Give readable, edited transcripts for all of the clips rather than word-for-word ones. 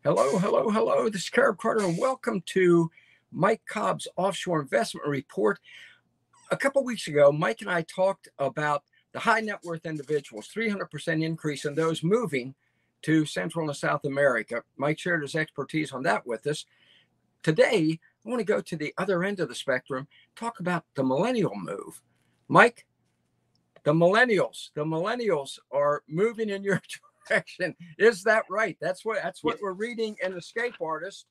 Hello, hello, hello. This is Carib Carter, and welcome to Mike Cobb's Offshore Investment Report. A couple of weeks ago, Mike and I talked about the high net worth individuals, 300% increase in those moving to Central and South America. Mike shared his expertise on that with us. Today, I want to go to the other end of the spectrum, talk about the millennial move. Mike, the millennials are moving in your direction. Is that right? That's what we're reading in Escape Artist.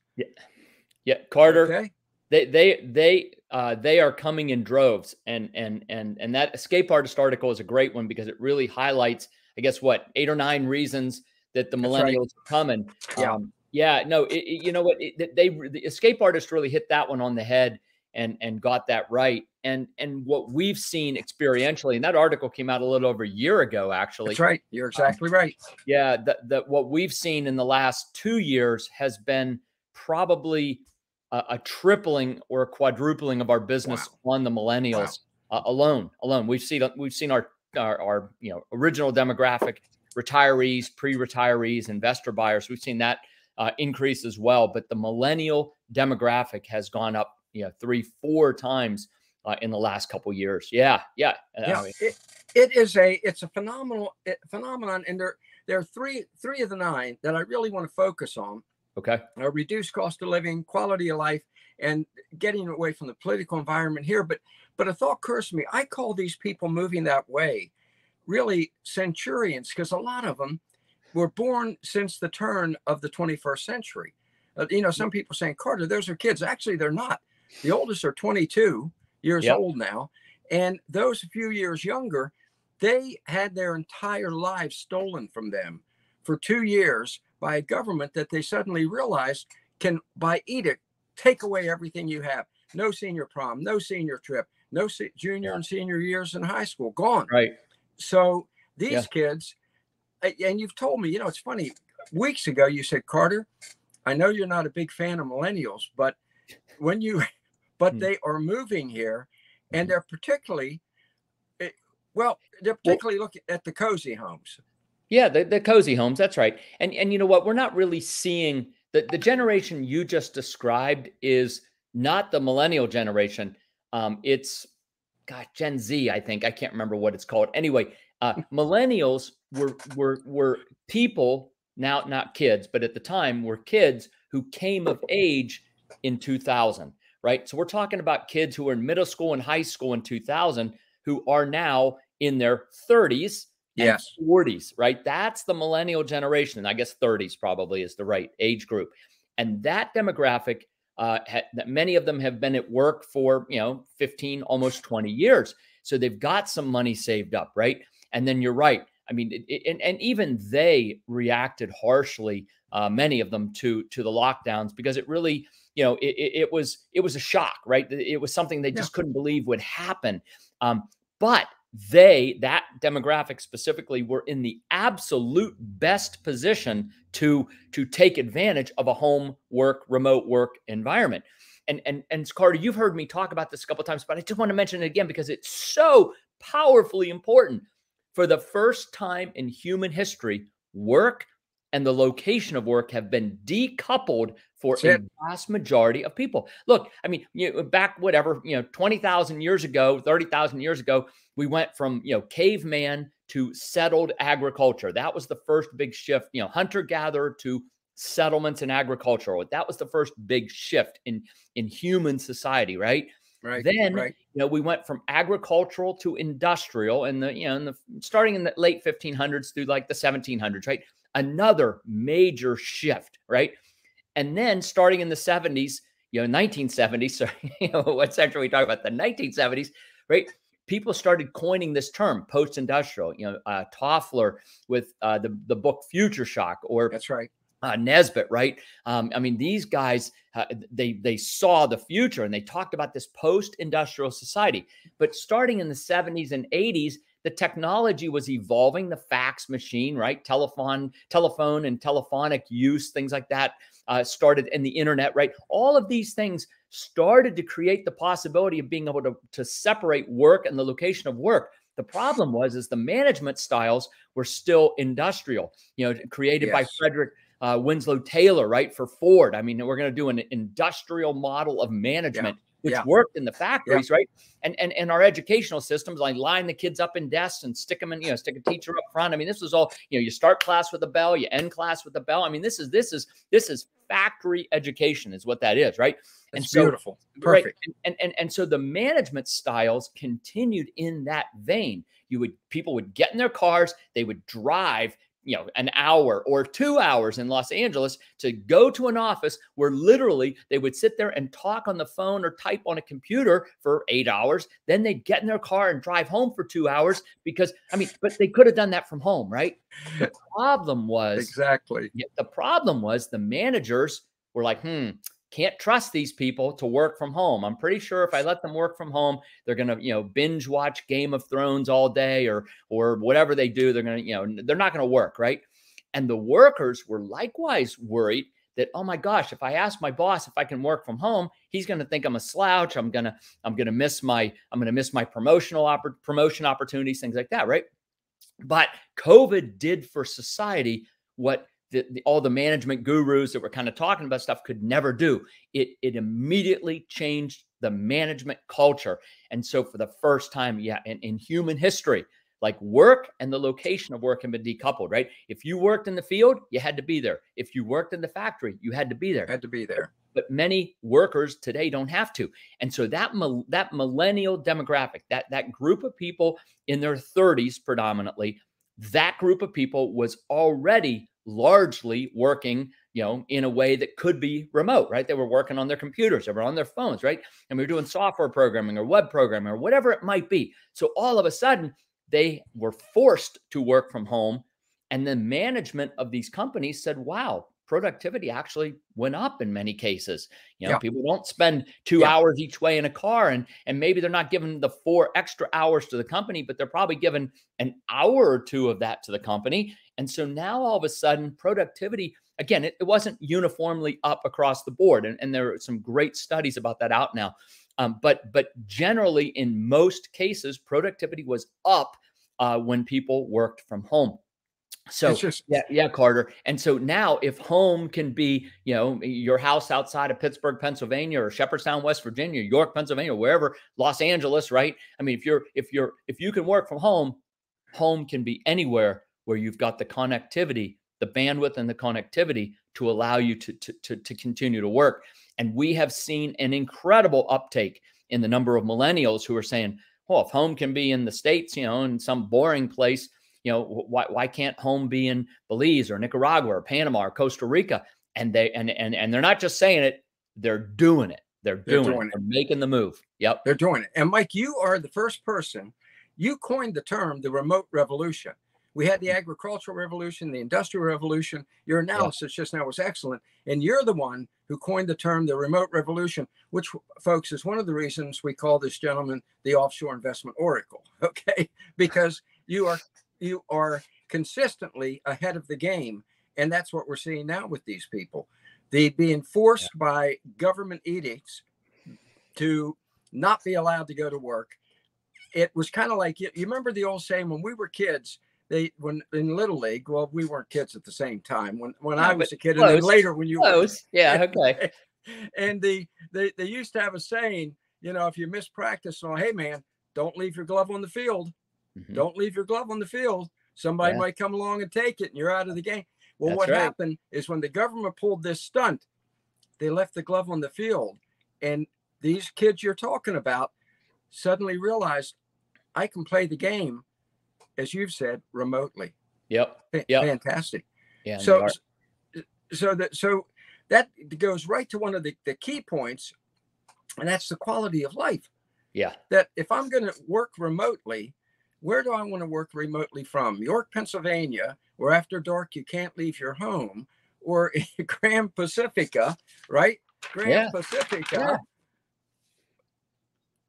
Yeah, Carter. Okay. They are coming in droves, and that Escape Artist article is a great one because it really highlights, I guess, 8 or 9 reasons that the millennials are coming. Yeah. The Escape Artist really hit that one on the head and got that right. And what we've seen experientially, and that article came out a little over a year ago, actually. That's right. You're exactly right. Yeah, what we've seen in the last 2 years has been probably a tripling or a quadrupling of our business on the millennials alone. We've seen our original demographic, retirees, pre-retirees, investor buyers. We've seen that increase as well. But the millennial demographic has gone up 3-4 times in the last couple of years. Yeah. It's a phenomenon, and there are three of the 9 that I really want to focus on. Okay. Reduced cost of living, quality of life, and getting away from the political environment here. But a thought occurs to me. I call these people moving that way really centurions, because a lot of them were born since the turn of the 21st century. Some people saying, Carter, those are kids. Actually, they're not. The oldest are 22 years old now. And those a few years younger, they had their entire lives stolen from them for 2 years by a government that they suddenly realized can, by edict, take away everything you have. No senior prom, no senior trip, no junior and senior years in high school, gone. Right. So these kids, and you've told me, it's funny, weeks ago you said, Carter, I know you're not a big fan of millennials, but they are moving here, and they're particularly looking at the cozy homes. Yeah, the cozy homes. That's right. And you know what? We're not really seeing the generation you just described is not the millennial generation. It's Gen Z, I think. I can't remember what it's called. Anyway, millennials were people, now not kids, but at the time were kids who came of age in 2000, right? So we're talking about kids who were in middle school and high school in 2000 who are now in their 30s. Yes. 40s, right? That's the millennial generation. And I guess 30s probably is the right age group. And that demographic, many of them have been at work for, 15, almost 20 years. So they've got some money saved up, right? And then you're right. I mean, and even they reacted harshly, many of them to the lockdowns, because it really, it was a shock, right? It was something they just couldn't believe would happen. But that demographic specifically were in the absolute best position to take advantage of a home work, remote work environment. And Carter, you've heard me talk about this a couple of times, but I just want to mention it again because it's so powerfully important. For the first time in human history, work and the location of work have been decoupled for a vast majority of people. Look, I mean, back 20,000 years ago, 30,000 years ago, we went from, caveman to settled agriculture. That was the first big shift, hunter-gatherer to settlements and agricultural. That was the first big shift in human society, right? Right. Then, we went from agricultural to industrial, and starting in the late 1500s through like the 1700s, right? Another major shift, right? And then starting in the 70s, 1970s, so what century are we talking about? The 1970s, right? People started coining this term, post-industrial. Toffler with the book Future Shock, or that's right, Nesbitt, right? I mean, these guys, they saw the future, and they talked about this post-industrial society. But starting in the 70s and 80s, the technology was evolving. The fax machine, right? Telephone and telephonic use, things like that started, in the internet, right? All of these things started to create the possibility of being able to separate work and the location of work. The problem was the management styles were still industrial, created by Winslow Taylor, right, for Ford. I mean, we're going to do an industrial model of management, which worked in the factories, right? And our educational systems, like line the kids up in desks and stick them in, you know, stick a teacher up front. I mean, this was all, you know, you start class with a bell, you end class with a bell. I mean, this is factory education is what that is, right? It's and so, beautiful. Perfect. Right, and so the management styles continued in that vein. People would get in their cars, they would drive, you know, an hour or 2 hours in Los Angeles to go to an office where literally they would sit there and talk on the phone or type on a computer for 8 hours. Then they'd get in their car and drive home for 2 hours because, I mean, but they could have done that from home, right? The problem was the problem was the managers were like, can't trust these people to work from home. I'm pretty sure if I let them work from home, they're going to, you know, binge watch Game of Thrones all day or whatever they do. They're going to, you know, they're not going to work. Right. And the workers were likewise worried that, oh my gosh, if I ask my boss if I can work from home, he's going to think I'm a slouch. I'm going to miss my promotion opportunities, things like that. Right. But COVID did for society what all the management gurus that were kind of talking about stuff could never do. It immediately changed the management culture. And so for the first time, in human history, like work and the location of work have been decoupled, right? If you worked in the field, you had to be there. If you worked in the factory, you had to be there. But many workers today don't have to. And so that millennial demographic, that group of people in their 30s predominantly, that group of people was already largely working, you know, in a way that could be remote, right? They were working on their computers, they were on their phones, right? And we were doing software programming or web programming or whatever it might be. So all of a sudden, they were forced to work from home. And the management of these companies said, wow, productivity actually went up in many cases. You know, people don't spend 2 hours each way in a car, and maybe they're not giving the 4 extra hours to the company, but they're probably giving an hour or 2 of that to the company. And so now all of a sudden productivity, again, it wasn't uniformly up across the board. And there are some great studies about that out now. But generally in most cases, productivity was up when people worked from home. So Carter. And so now if home can be, you know, your house outside of Pittsburgh, Pennsylvania, or Shepherdstown, West Virginia, York, Pennsylvania, wherever, Los Angeles, right? I mean, if you can work from home, home can be anywhere where you've got the connectivity, the bandwidth and the connectivity to allow you to continue to work. And we have seen an incredible uptake in the number of millennials who are saying, well, if home can be in the States, you know, in some boring place, you know, why can't home be in Belize or Nicaragua or Panama or Costa Rica? And they're not just saying it, they're doing it. They're doing it. They're making the move. Yep. They're doing it. And Mike, you are the first person, you coined the term, the remote revolution. We had the agricultural revolution, the industrial revolution. Your analysis just now was excellent. And you're the one who coined the term, the remote revolution, which, folks, is one of the reasons we call this gentleman the Offshore Investment Oracle, okay? Because you are consistently ahead of the game. And that's what we're seeing now with these people. They being forced by government edicts to not be allowed to go to work. It was kind of like, you remember the old saying when we were kids, when in Little League, well, we weren't kids at the same time. When I was a kid, and then later when you were. Okay. And they used to have a saying, you know, if you miss practice, so hey man, don't leave your glove on the field. Don't leave your glove on the field. Somebody might come along and take it, and you're out of the game. Well, what happened is when the government pulled this stunt, they left the glove on the field, and these kids you're talking about suddenly realized I can play the game, as you've said, remotely. Fantastic. Yeah. So that goes right to one of the key points, and that's the quality of life. Yeah. That if I'm going to work remotely, where do I want to work remotely from? York, Pennsylvania, where after dark you can't leave your home, or Grand Pacifica, right? Grand Pacifica,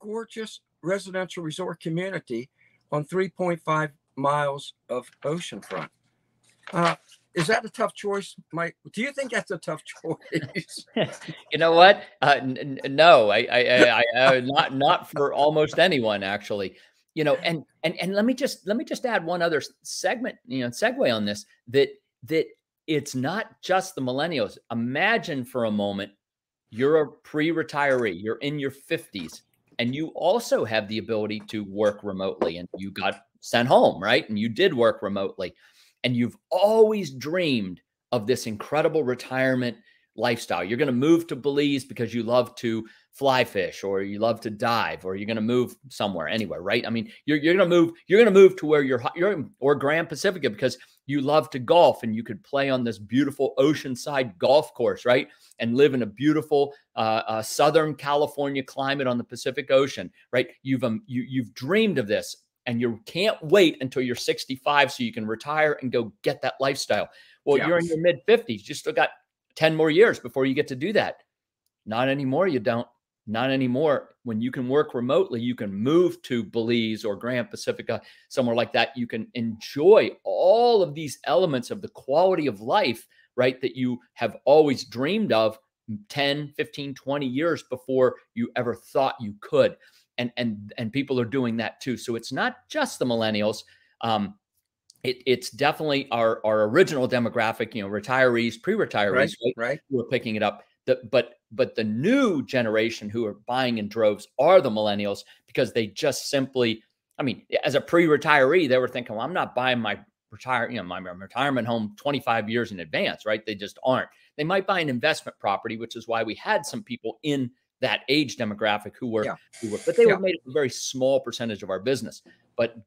gorgeous residential resort community on 3.5 miles of oceanfront. Is that a tough choice, Mike? Do you think that's a tough choice? You know what? No, I not for almost anyone, actually. You know, and let me just add one other segment, you know, segue on this, that it's not just the millennials. Imagine for a moment, you're a pre-retiree, you're in your 50s, and you also have the ability to work remotely, and you got sent home, right? And you did work remotely, and you've always dreamed of this incredible retirement lifestyle. You're going to move to Belize because you love to fly fish, or you love to dive, or you're going to move somewhere anywhere, right? I mean, you're going to move to where you're or Grand Pacifica because you love to golf and you could play on this beautiful oceanside golf course, right? And live in a beautiful Southern California climate on the Pacific Ocean, right? You've dreamed of this, and you can't wait until you're 65 so you can retire and go get that lifestyle. Well, you're in your mid 50s. You still got 10 more years before you get to do that. Not anymore. You don't. Not anymore. When you can work remotely, you can move to Belize or Grand Pacifica, somewhere like that. You can enjoy all of these elements of the quality of life, right, that you have always dreamed of 10, 15, 20 years before you ever thought you could. And people are doing that too. So it's not just the millennials. It's definitely our original demographic, retirees, pre-retirees, right? Who are picking it up. But the new generation who are buying in droves are the millennials, because they just simply, I mean, as a pre-retiree, they were thinking, well, I'm not buying my retirement home 25 years in advance, right? They just aren't. They might buy an investment property, which is why we had some people in that age demographic who were, but they were made a very small percentage of our business. But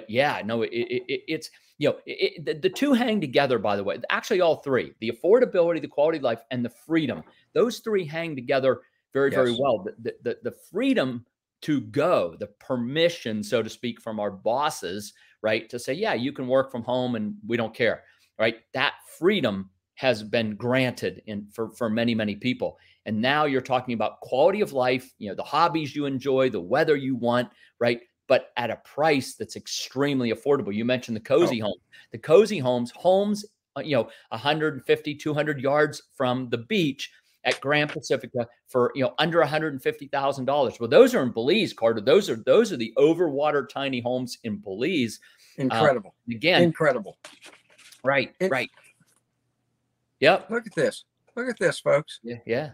yeah, no, it's, the two hang together, by the way. Actually, all three: the affordability, the quality of life, and the freedom. Those three hang together very, very well. The freedom to go, the permission, so to speak, from our bosses, right, to say, yeah, you can work from home and we don't care, right? That freedom has been granted for many, many people. And now you're talking about quality of life, the hobbies you enjoy, the weather you want, right? But at a price that's extremely affordable. You mentioned the cozy home. The cozy homes, 150, 200 yards from the beach at Grand Pacifica for, under $150,000. Well, those are in Belize, Carter. Those are the overwater tiny homes in Belize. Incredible. Again, incredible. Right. Right. Yep. Look at this. Look at this, folks. Yeah.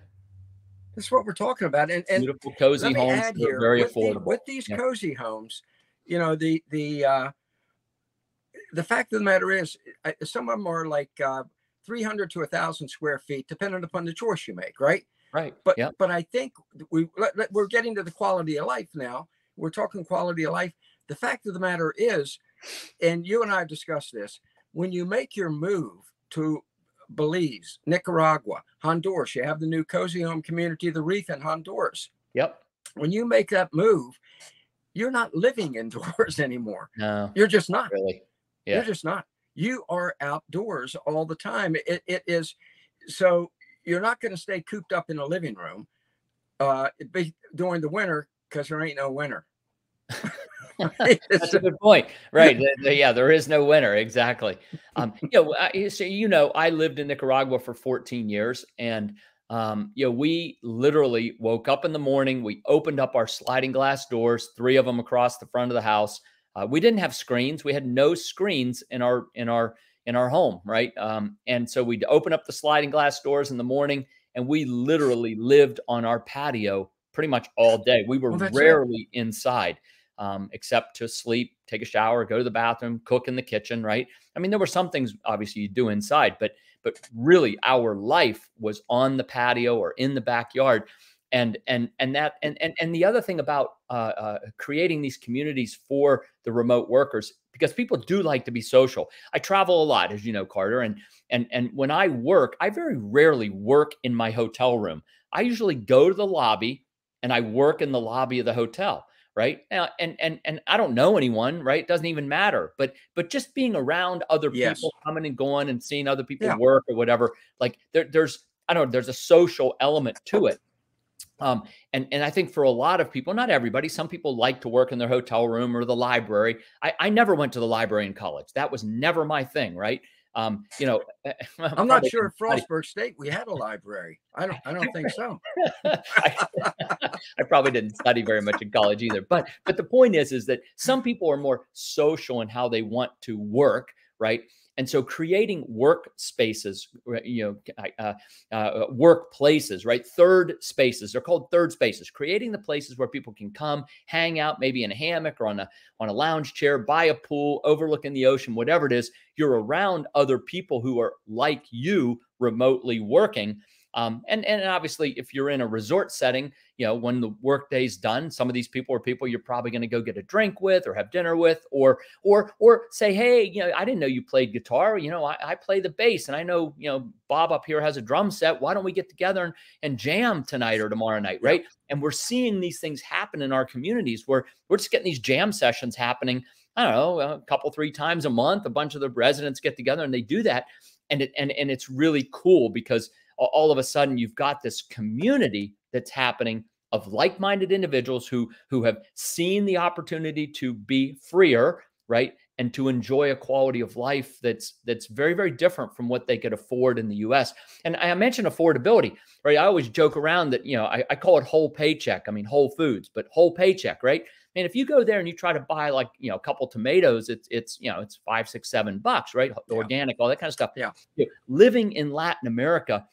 This is what we're talking about. And beautiful cozy homes that are very affordable. With these cozy homes, the fact of the matter is, some of them are like 300 to 1,000 square feet, depending upon the choice you make, right? Right. But I think we're getting to the quality of life now. We're talking quality of life. The fact of the matter is, and you and I have discussed this, when you make your move to Belize, Nicaragua, Honduras, you have the new cozy home community, the Reef in Honduras. Yep. When you make that move, you're not living indoors anymore. No, you're just not. Really. Yeah. You're just not. You are outdoors all the time. It is. So you're not going to stay cooped up in a living room during the winter, because there ain't no winter. That's a good point. Right. Yeah, there is no winter. Exactly. I lived in Nicaragua for 14 years, and we literally woke up in the morning. We opened up our sliding glass doors, 3 of them across the front of the house. We didn't have screens. We had no screens in our home. Right. And so we'd open up the sliding glass doors in the morning, and we literally lived on our patio pretty much all day. We were rarely inside. Except to sleep, take a shower, go to the bathroom, cook in the kitchen, right? I mean, there were some things obviously you do inside, but really our life was on the patio or in the backyard. And the other thing about creating these communities for the remote workers, because people do like to be social. I travel a lot, as you know, Carter, and when I work, I very rarely work in my hotel room. I usually go to the lobby and I work in the lobby of the hotel. Right. And I don't know anyone, right? It doesn't even matter. But just being around other people, coming and going and seeing other people work or whatever, like there's a social element to it. And I think for a lot of people, not everybody, some people like to work in their hotel room or the library. I never went to the library in college. That was never my thing. Right. I'm not sure at Frostburg State we had a library. I don't think so. I probably didn't study very much in college either. But the point is that some people are more social in how they want to work, right? And so creating work spaces, workplaces, right? Third spaces, they're called third spaces, creating the places where people can come hang out, maybe in a hammock or on a lounge chair, by a pool, overlooking the ocean, whatever it is. You're around other people who are like you, remotely working. And obviously, if you're in a resort setting, when the workday's done, some of these people are people you're probably going to go get a drink with or have dinner with, or say, hey, I didn't know you played guitar. I play the bass, and I know, Bob up here has a drum set. Why don't we get together and jam tonight or tomorrow night, right? Yep. And we're seeing these things happen in our communities where we're just getting these jam sessions happening. I don't know, a couple, 3 times a month. A bunch of the residents get together and they do that, and it's really cool because all of a sudden you've got this community that's happening of like-minded individuals who have seen the opportunity to be freer, right? And to enjoy a quality of life that's very, very different from what they could afford in the US. And I mentioned affordability, right? I always joke around that, I call it whole paycheck. I mean, Whole Foods, but whole paycheck, right? And if you go there and you try to buy like, a couple tomatoes, it's $5, $6, $7, right? Yeah. Organic, all that kind of stuff. Yeah. Living in Latin America,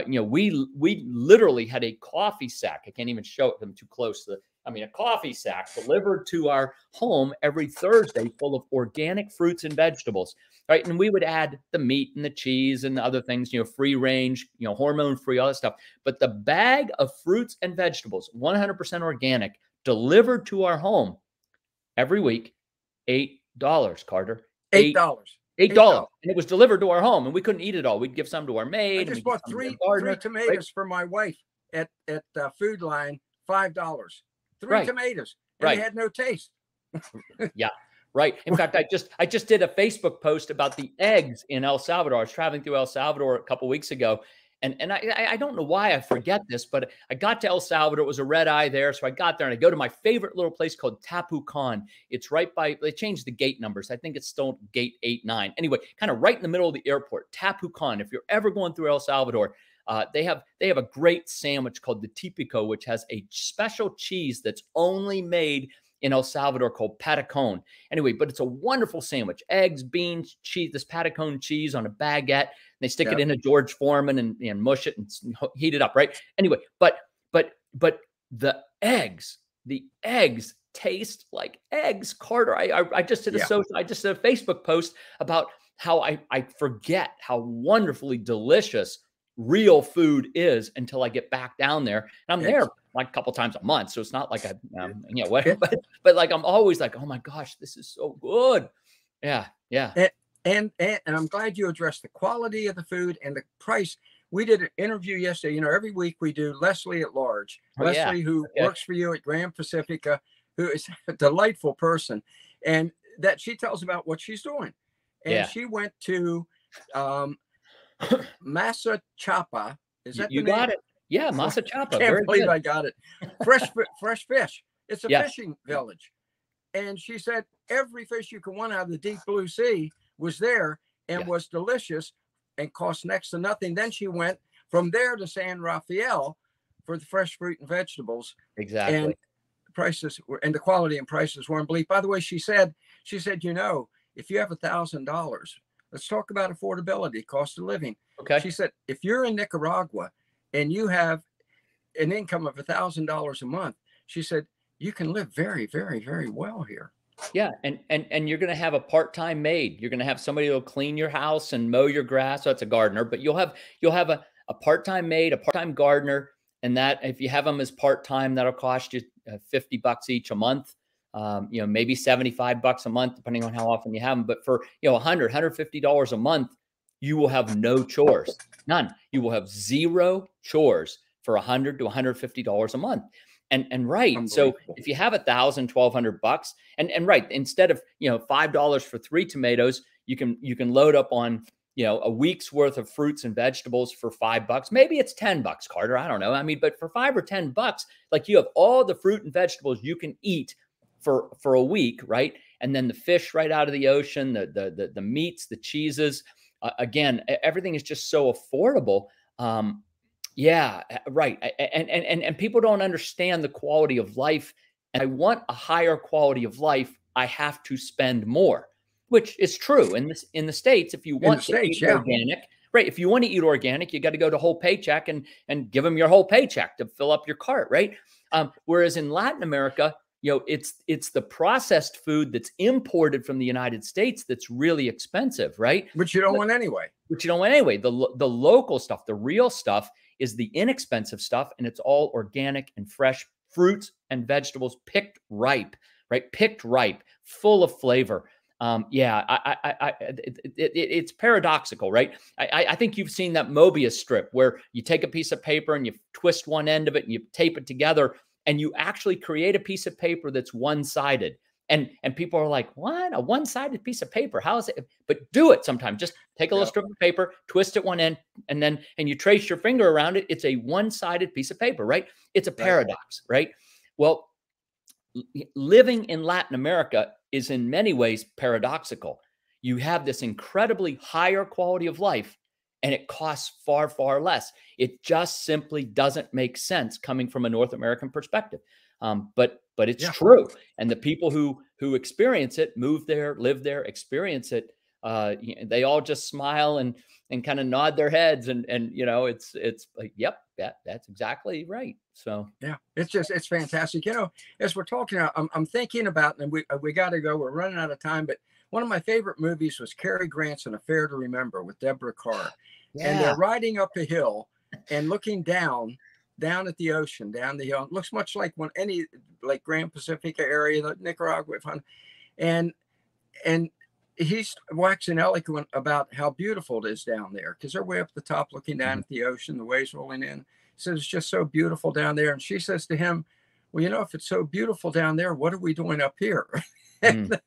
we literally had a coffee sack. I can't even show it. I'm too close to a coffee sack delivered to our home every Thursday full of organic fruits and vegetables, right? And we would add the meat and the cheese and the other things, free range, hormone free, all that stuff. But the bag of fruits and vegetables, 100% organic, delivered to our home every week, $8, Carter. $8. $8. And it was delivered to our home, and we couldn't eat it all. We'd give some to our maid. I just bought three tomatoes for my wife at Food Line, $5. 3 tomatoes, and they had no taste. Yeah, right. In fact, I just did a Facebook post about the eggs in El Salvador. I was traveling through El Salvador a couple of weeks ago, and I don't know why I forget this, but I got to El Salvador. It was a red eye there, so I got there and I go to my favorite little place called Tapu Khan. It's right by. They changed the gate numbers. I think it's still gate 8, 9. Anyway, kind of right in the middle of the airport. Tapu Khan. If you're ever going through El Salvador, they have a great sandwich called the Típico, which has a special cheese that's only made in El Salvador called patacon. Anyway, but it's a wonderful sandwich. Eggs, beans, cheese, this patacon cheese on a baguette. They stick it in a George Foreman and mush it and heat it up, right? Anyway, but the eggs taste like eggs, Carter. I just did a Facebook post about how I forget how wonderfully delicious real food is until I get back down there. And I'm there like a couple times a month, so it's not like but like I'm always like, oh my gosh, this is so good. Yeah. And I'm glad you addressed the quality of the food and the price. We did an interview yesterday. Every week we do Leslie at Large. Leslie, who works for you at Grand Pacifica, who is a delightful person, and that she tells about what she's doing. And she went to Masa Chapa. Is that you got it? Yeah, Masa Chapa. Can't believe I got it. Fresh fish. It's a fishing village. And she said every fish you can want out of the deep blue sea was there and was delicious and cost next to nothing. Then she went from there to San Rafael for the fresh fruit and vegetables. Exactly. And the prices were, and the quality and prices weren't bleak. By the way, she said, if you have $1,000, let's talk about affordability, cost of living. Okay. She said, if you're in Nicaragua and you have an income of $1,000 a month, she said, you can live very, very, very well here. Yeah. And you're going to have a part-time maid. You're going to have somebody who'll clean your house and mow your grass. So that's a gardener, but you'll have a part-time maid, a part-time gardener. And that if you have them as part-time, that'll cost you $50 each a month. Maybe $75 a month, depending on how often you have them. But for, $100, $150 a month, you will have no chores, none. You will have zero chores for $100 to $150 a month. And right. So if you have $1,000, $1,200 and right, instead of, $5 for 3 tomatoes, you can load up on, a week's worth of fruits and vegetables for $5. Maybe it's $10, Carter. I don't know. I mean, but for $5 or $10, like you have all the fruit and vegetables you can eat for a week, right? And then the fish right out of the ocean, the meats, the cheeses, again, everything is just so affordable. Yeah, right. And people don't understand the quality of life. And I want a higher quality of life. I have to spend more. which is true in the States. If you want to eat organic, right? If you want to eat organic, you got to go to Whole Paycheck and give them your whole paycheck to fill up your cart, right? Whereas in Latin America, it's the processed food that's imported from the United States that's really expensive, right? Which you don't want anyway. Which you don't want anyway. The local stuff, the real stuff, is the inexpensive stuff, and it's all organic and fresh fruits and vegetables picked ripe, right? Picked ripe, full of flavor. It's paradoxical, right? I think you've seen that Mobius strip where you take a piece of paper and you twist one end of it and you tape it together, and you actually create a piece of paper that's one-sided. And people are like, what? A one-sided piece of paper? How is it? But do it sometime. Just take a little strip of paper, twist it one end, and you trace your finger around it. It's a one-sided piece of paper, right? It's a paradox, right? Well, living in Latin America is in many ways paradoxical. You have this incredibly higher quality of life, and it costs far, far less. It just simply doesn't make sense coming from a North American perspective. But it's true. And the people who experience it, move there, live there, experience it, they all just smile and kind of nod their heads. And it's like, yep, that's exactly right. So, yeah, it's fantastic. As we're talking, I'm thinking about, and we got to go, we're running out of time, but one of my favorite movies was Cary Grant's An Affair to Remember with Deborah Carr. And they're riding up a hill and looking down at the ocean, down the hill. It looks much like like Grand Pacifica area, the Nicaragua, and he's waxing eloquent about how beautiful it is down there, because they're way up the top looking down at the ocean, the waves rolling in. He says it's just so beautiful down there. And she says to him, well, if it's so beautiful down there, what are we doing up here? And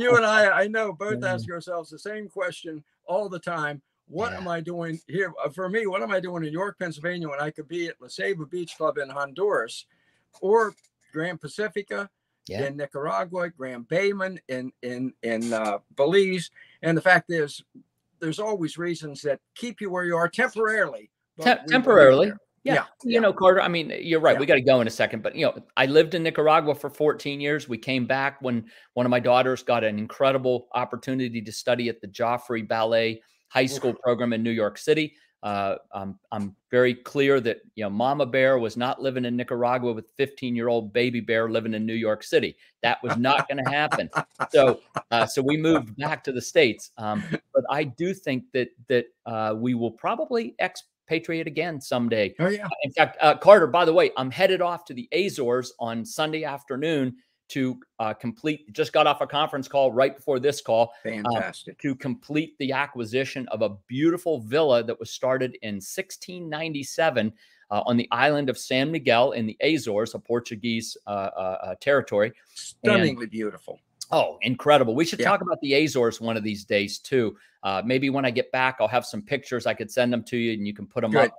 you and I know both ask ourselves the same question all the time. What am I doing here? For me, what am I doing in York, Pennsylvania, when I could be at La Ceiba Beach Club in Honduras, or Grand Pacifica in Nicaragua, Grand Bayman in Belize? And the fact is, there's always reasons that keep you where you are temporarily. Temporarily. Yeah. Carter, I mean, you're right. We got to go in a second, but I lived in Nicaragua for 14 years. We came back when one of my daughters got an incredible opportunity to study at the Joffrey Ballet High School program in New York City. I'm very clear that, Mama Bear was not living in Nicaragua with 15-year-old baby bear living in New York City. That was not going to happen. So we moved back to the States. But I do think that we will probably expatriate again someday. Oh, yeah. In fact, Carter, by the way, I'm headed off to the Azores on Sunday afternoon to just got off a conference call right before this call. Fantastic. To complete the acquisition of a beautiful villa that was started in 1697 on the island of San Miguel in the Azores, a Portuguese territory. Stunningly beautiful. Oh, incredible. We should talk about the Azores one of these days too. Maybe when I get back, I'll have some pictures. I could send them to you and you can put them up.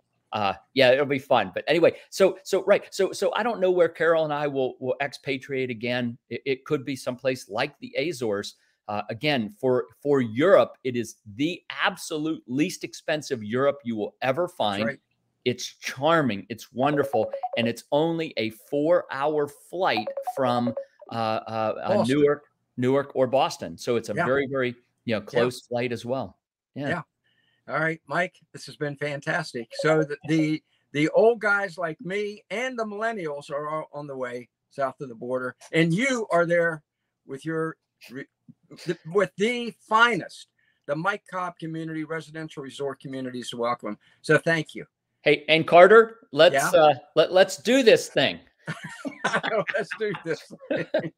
It'll be fun. But anyway, so I don't know where Carol and I will expatriate again. It could be someplace like the Azores. Again, for Europe, it is the absolute least expensive Europe you will ever find. Right. It's charming. It's wonderful. And it's only a 4-hour flight from Newark or Boston. So it's a very, very close flight as well. Yeah. All right, Mike, this has been fantastic. So the old guys like me and the millennials are all on the way south of the border, and you are there with the finest, the Mike Cobb community, residential resort communities to welcome. So thank you. Hey, and Carter, let's do this thing. Let's do this thing.